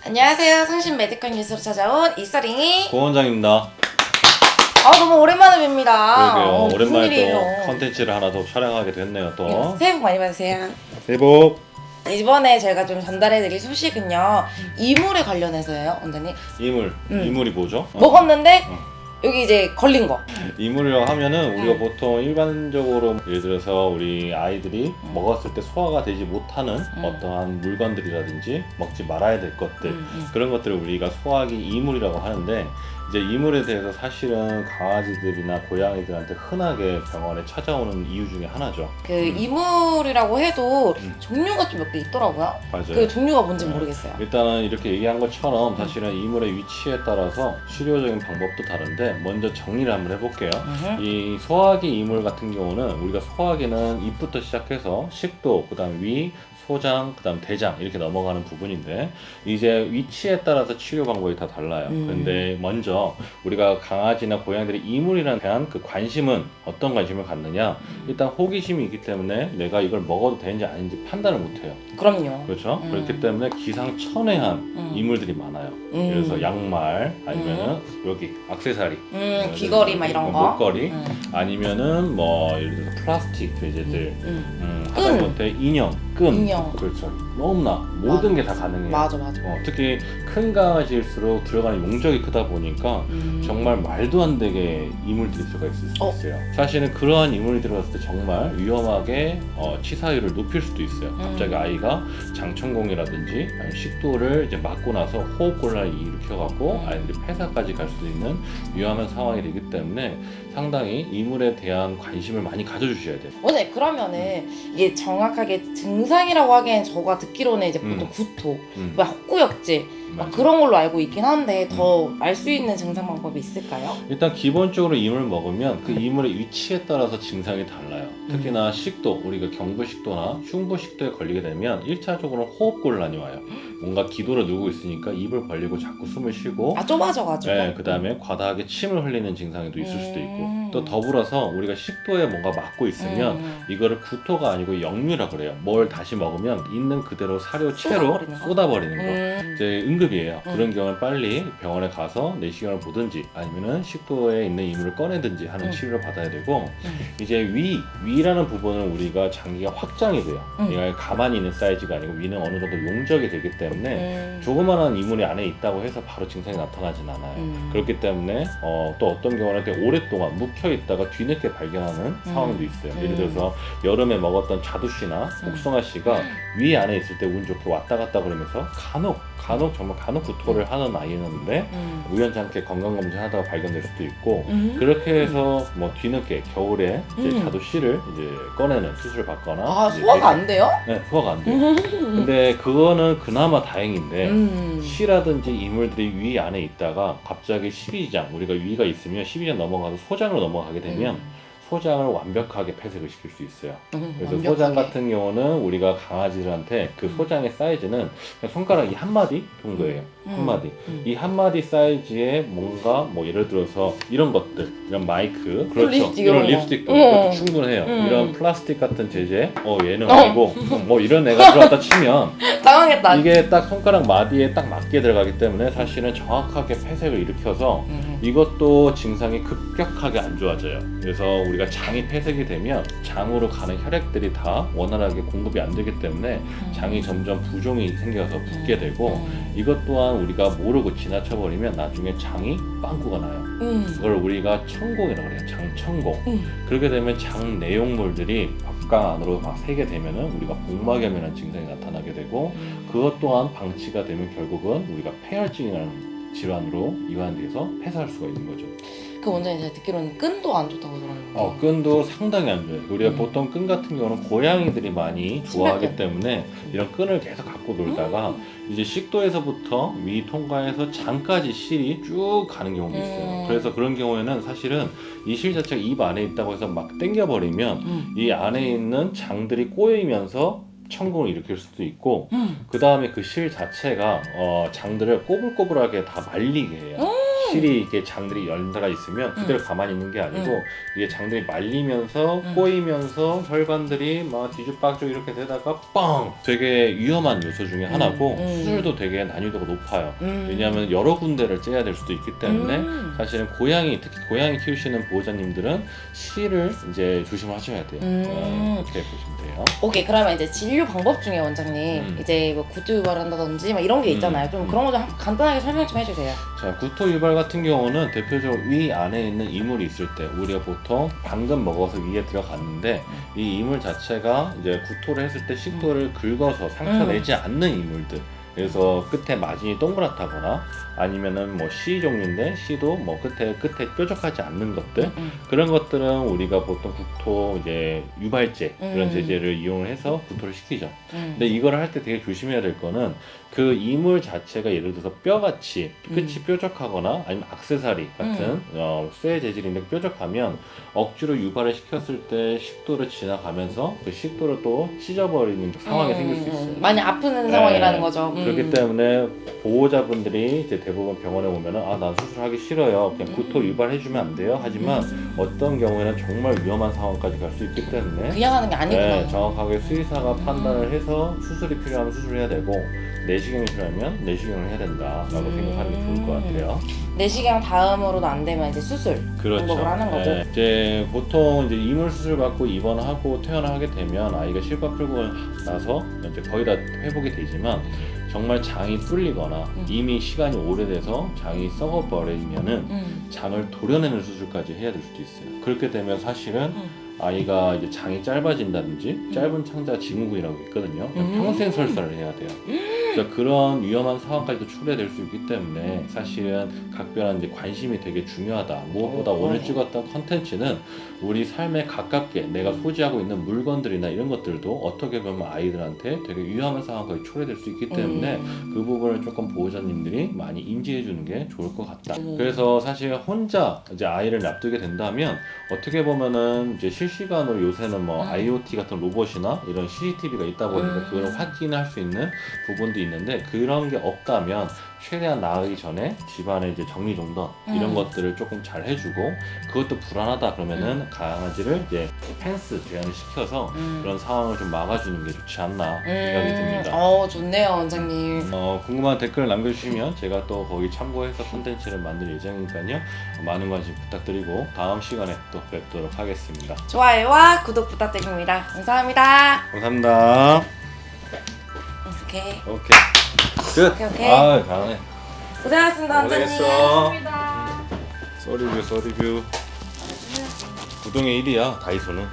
안녕하세요. 성신 메디컬 뉴스로 찾아온 이서링이 고원장입니다. 너무 오랜만에 뵙니다. 그러게요. 무슨 오랜만에 일이에요? 또 컨텐츠를 하나 더 촬영하게 됐네요. 또 새해 복 많이 받으세요. 새해 복. 이번에 제가 좀 전달해드릴 소식은요, 이물에 관련해서예요, 원장님. 이물이 뭐죠? 먹었는데 여기 이제 걸린 거. 이물이라고 하면은 우리가 보통 일반적으로 예를 들어서 우리 아이들이 먹었을 때 소화가 되지 못하는 어떠한 물건들이라든지 먹지 말아야 될 것들, 그런 것들을 우리가 소화기 이물이라고 하는데, 이제 이물에 대해서 사실은 강아지들이나 고양이들한테 흔하게 병원에 찾아오는 이유 중에 하나죠. 그 이물이라고 해도 종류가 좀 몇 개 있더라고요. 맞아요. 그 종류가 뭔지 모르겠어요. 일단은 이렇게 얘기한 것처럼 사실은 이물의 위치에 따라서 치료적인 방법도 다른데, 먼저 정리를 한번 해볼게요. 이 소화기 이물 같은 경우는 우리가 소화기는 입부터 시작해서 식도, 그 다음 위, 소장, 그 다음 대장 이렇게 넘어가는 부분인데, 이제 위치에 따라서 치료 방법이 다 달라요. 근데 먼저 우리가 강아지나 고양이들이 이물이라는 대한 그 관심은 어떤 관심을 갖느냐, 일단 호기심이 있기 때문에 내가 이걸 먹어도 되는지 아닌지 판단을 못해요. 그럼요. 그렇죠? 그렇기 때문에 기상천외한 이물들이 많아요. 그래서 양말, 아니면은 여기 액세서리, 귀걸이 막 이런 거, 목걸이, 아니면은 뭐 예를 들어서 플라스틱 재질들, 끈. 하다못해 인형, 끈, 인형. 그렇죠. 너무나 모든 게 다 가능해요. 맞아. 특히 큰 강아지일수록 들어가는 용적이 크다 보니까 정말 말도 안 되게 이물들이 들어가 있을 수 있어요. 사실은 그러한 이물이 들어갔을 때 정말 위험하게 치사율을 높일 수도 있어요. 갑자기 아이가 장천공이라든지 아니면 식도를 이제 맞고 나서 호흡곤란을 일으켜갖고 아이들이 폐사까지 갈 수도 있는 위험한 상황이 되기 때문에 상당히 이물에 대한 관심을 많이 가져주셔야 돼요. 원장님, 그러면은 이게 정확하게 증상이라고 하기엔 저가 듣기로는 이제 보통 구토, 막 헛구역질 막 맞아요. 그런 걸로 알고 있긴 한데 더 알 수 있는 증상 방법이 있을까요? 일단 기본적으로 이물 먹으면 그 이물의 위치에 따라서 증상이 달라요. 특히나 식도, 우리가 경부식도나 흉부식도에 걸리게 되면 1차적으로 호흡곤란이 와요. 뭔가 기도를 누르고 있으니까 입을 벌리고 자꾸 숨을 쉬고, 좁아져가지고. 네, 그 다음에 과다하게 침을 흘리는 증상도 있을 수도 있고, 또 더불어서 우리가 식도에 뭔가 막고 있으면 이거를 구토가 아니고 역류라고 그래요. 뭘 다시 먹으면 있는 그대로 사료 채로 쏟아버리는 거. 이제 응급이에요. 그런 경우는 빨리 병원에 가서 내시경을 보든지 아니면은 식도에 있는 이물을 꺼내든지 하는 치료를 받아야 되고, 이제 위라는 부분은 우리가 장기가 확장이 돼요. 얘가 가만히 있는 사이즈가 아니고 위는 어느 정도 용적이 되기 때문에 조그만한 이물이 안에 있다고 해서 바로 증상이 나타나진 않아요. 그렇기 때문에 또 어떤 경우는 되게 오랫동안 묵혀 있다가 뒤늦게 발견하는 상황도 있어요. 예를 들어서 여름에 먹었던 자두씨나 복숭아씨가 위 안에 있을 때 운 좋게 왔다 갔다 그러면서 정말 간혹 구토를 하는 아이였는데 우연찮게 건강검진 하다가 발견될 수도 있고, 그렇게 해서 뭐 뒤늦게 겨울에 이제 자두씨를 이제 꺼내는 수술을 받거나. 소화가 안 돼요? 네, 소화가 안 돼요. 근데 그거는 그나마 다행인데, 씨라든지 이물들이 위 안에 있다가 갑자기 십이장, 우리가 위가 있으면 십이장 넘어가서 소장으로 넘어가게 되면 소장을 완벽하게 폐색을 시킬 수 있어요. 그래서 완벽하게. 소장 같은 경우는 우리가 강아지들한테 그 소장의 사이즈는 그냥 손가락 이 한마디 정도예요. 한마디. 이 한마디 사이즈에 뭔가 뭐 예를 들어서 이런 것들, 이런 마이크, 그렇죠. 립스틱 이런 이런 거. 립스틱도 그것도 충분해요. 이런 플라스틱 같은 재질, 얘는 아니고 뭐 이런 애가 들어왔다 치면 당황했다. 이게 딱 손가락 마디에 딱 맞게 들어가기 때문에 사실은 정확하게 폐색을 일으켜서 이것도 증상이 급격하게 안 좋아져요. 그래서 우리가 장이 폐색이 되면 장으로 가는 혈액들이 다 원활하게 공급이 안 되기 때문에 장이 점점 부종이 생겨서 붓게 되고, 이것 또한 우리가 모르고 지나쳐버리면 나중에 장이 빵꾸가 나요. 그걸 우리가 천공이라고 그래요. 장천공. 그렇게 되면 장 내용물들이 벽강 안으로 막 새게 되면은 우리가 복막염이라는 증상이 나타나게 되고, 그것 또한 방치가 되면 결국은 우리가 폐혈증이라는 질환으로 이완돼서 폐사할 수가 있는 거죠. 그 원장님, 제가 듣기로는 끈도 안 좋다고 들었는데. 끈도 상당히 안 좋아요. 우리가 보통 끈 같은 경우는 고양이들이 많이 좋아하기 때문에 이런 끈을 계속 갖고 놀다가 이제 식도에서부터 위 통과해서 장까지 실이 쭉 가는 경우도 있어요. 그래서 그런 경우에는 사실은 이 실 자체가 입 안에 있다고 해서 막 당겨버리면 이 안에 있는 장들이 꼬이면서 천공을 일으킬 수도 있고, 그 다음에 그 실 자체가 장들을 꼬불꼬불하게 다 말리게 해요. 실이 이렇게 장들이 연달아 있으면 그대로 가만히 있는 게 아니고 이게 장들이 말리면서 꼬이면서 혈관들이 막 뒤죽박죽 이렇게 되다가 뻥! 되게 위험한 요소 중에 하나고 수술도 되게 난이도가 높아요. 왜냐하면 여러 군데를 째야 될 수도 있기 때문에 사실은 고양이, 특히 고양이 키우시는 보호자님들은 실을 이제 조심하셔야 돼요. 그렇게 보시면 돼요. 오케이, 그러면 이제 진료 방법 중에 원장님 이제 뭐 구토 유발한다든지 막 이런 게 있잖아요. 좀 그런 거 좀 간단하게 설명 좀 해주세요. 자, 구토 유발 같은 경우는 대표적으로 위 안에 있는 이물이 있을 때 우리가 보통 방금 먹어서 위에 들어갔는데 이 이물 자체가 이제 구토를 했을 때 식도를 긁어서 상처 내지 않는 이물들. 그래서 끝에 마진이 동그랗다거나 아니면은 뭐 C 종류인데 C도 뭐 끝에 뾰족하지 않는 것들 그런 것들은 우리가 보통 구토 이제 유발제 그런 제제를 이용을 해서 구토를 시키죠. 근데 이걸 할 때 되게 조심해야 될 거는 그 이물 자체가 예를 들어서 뼈같이 끝이 뾰족하거나 아니면 액세서리 같은 쇠 재질인데 뾰족하면 억지로 유발을 시켰을 때 식도를 지나가면서 그 식도를 또 찢어버리는 상황이 생길 수 있어요. 많이 아픈 상황이라는 거죠. 그렇기 때문에 보호자분들이 이제 대부분 병원에 오면은 난 수술하기 싫어요. 그냥 구토 유발해주면 안 돼요. 하지만 어떤 경우에는 정말 위험한 상황까지 갈 수 있기 때문에 그냥 하는 게 아니구나. 네, 정확하게 수의사가 판단을 해서 수술이 필요하면 수술해야 되고 내시경이 필요하면 내시경을 해야 된다라고 생각하는 게 좋을 것 같아요. 내시경 다음으로도 안 되면 이제 수술 방법을 하는 거죠. 네. 이제 보통 이제 이물 수술 받고 입원하고 퇴원하게 되면 아이가 실과 풀고 나서 이제 거의 다 회복이 되지만 정말 장이 뚫리거나 이미 시간이 오래돼서 장이 썩어버리면은 장을 도려내는 수술까지 해야 될 수도 있어요. 그렇게 되면 사실은 아이가 이제 장이 짧아진다든지 짧은 창자 증후군이라고 있거든요. 평생 설사를 해야 돼요. 그래서 그런 위험한 상황까지도 초래될 수 있기 때문에 사실은 각별한 이제 관심이 되게 중요하다. 무엇보다 오늘 찍었던 컨텐츠는 우리 삶에 가깝게 내가 소지하고 있는 물건들이나 이런 것들도 어떻게 보면 아이들한테 되게 위험한 상황까지 초래될 수 있기 때문에 그 부분을 조금 보호자님들이 많이 인지해 주는 게 좋을 것 같다. 그래서 사실 혼자 이제 아이를 놔두게 된다면 어떻게 보면은 이제 실시간으로 요새는 뭐 IoT 같은 로봇이나 이런 CCTV가 있다 보니까 그걸 확인할 수 있는 부분도 있는데 그런 게 없다면 최대한 나가기 전에 집안에 이제 정리정돈 이런 것들을 조금 잘 해주고 그것도 불안하다 그러면은 강아지를 이제 펜스 제한을 시켜서 그런 상황을 좀 막아주는 게 좋지 않나 생각이 듭니다. 좋네요, 원장님. 궁금한 댓글 남겨주시면 제가 또 거기 참고해서 콘텐츠를 만들 예정이니까요. 많은 관심 부탁드리고 다음 시간에 또 뵙도록 하겠습니다. 좋아요와 구독 부탁드립니다. 감사합니다. 감사합니다. 오케이. 끝. 오케이. 아, 잘하네. 고생하셨습니다, 원장님. 고생했어. 쏘리뷰. 구동의 1위야, 다이소는.